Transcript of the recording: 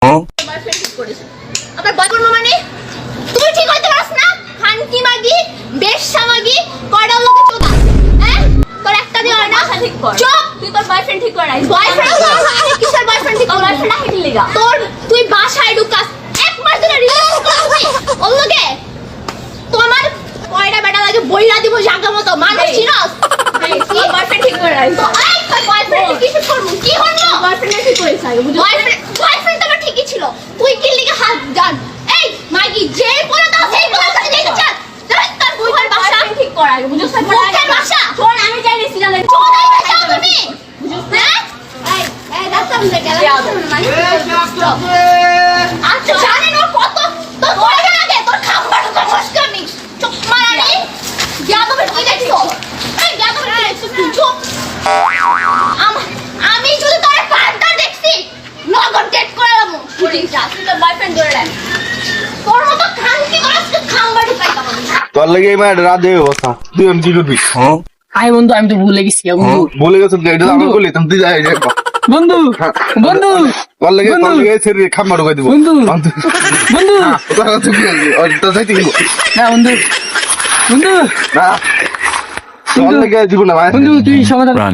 Boyfriend ঠিক করেছে। আপনার বয়ফ্রেন্ড মানে তুমি ঠিক হইতে পারছ না? খানকি মাগি, বেশ্যা মাগি, কয়টা লোকে চোদা। হ্যাঁ? তোর একটা দিয়ে হয় না? ঠিক কর। চুপ! তুই তোর বয়ফ্রেন্ড ঠিক কর। বয়ফ্রেন্ড আমি কিসের বয়ফ্রেন্ড ঠিক করব? বয়ফ্রেন্ড না হেঁটে লিগা। তোর তুই বাসায় ঢুকাস। এক মাস ধরে রিলেশন করছিস। ওর লগে তোমার কয়টা বেটা লাগে বইলা দিব জায়গা মতো মানুষ চিনস? তোর বয়ফ্রেন্ড ঠিক করে রাখ। তো এই তোর বয়ফ্রেন্ড কিসে করব? কি হলো? বয়ফ্রেন্ড ঠিক করেছ আগে বুঝছো? বয়ফ্রেন্ড তো আমার ঠিকই ছিল। তুই কি লিগা হাত জান? এই মাগি যে বলে দাও সেই বলে দাও দেখি চাল। তোর বয়ফ্রেন্ড বাসা ঠিক কর আগে বুঝছো? বয়ফ্রেন্ড বাসা তোর আমি যাই রেসি জানলে চোদাই বাসা তুমি বুঝছো না? এই দাঁতাম দেখে আচ্ছা জানেন ও কত তোর কয়টা লাগে তোর খাবার তো মুশকামি চুপ মারানি যাদবের কই দেখছো এই যাদবের কই দেখছো তুই চুপ আমি শুধু তোর পার্টটা দেখছি নগদ ডেট করালাম তুই যা তুই তোর বয়ফ্রেন্ড ধরে রাখ তোর মতো খানকি করাস তো খাম্বা ঢুকাইতাম আমি তোর লাগে এই মায়ের রাত দেবে বসা তুই আমি কি করবি আই বন্ধু আমি তো ভুলে গেছি বন্ধু বলে গেছো এটা আমি বলি তুমি তুই যাই বন্ধু বন্ধু তোর লাগে ছেড়ে খাম্বা ঢুকাই দিব বন্ধু বন্ধু তোর যাইতে দিব না বন্ধু বন্ধু না তোর লাগে জীবন না বন্ধু তুই সমাধান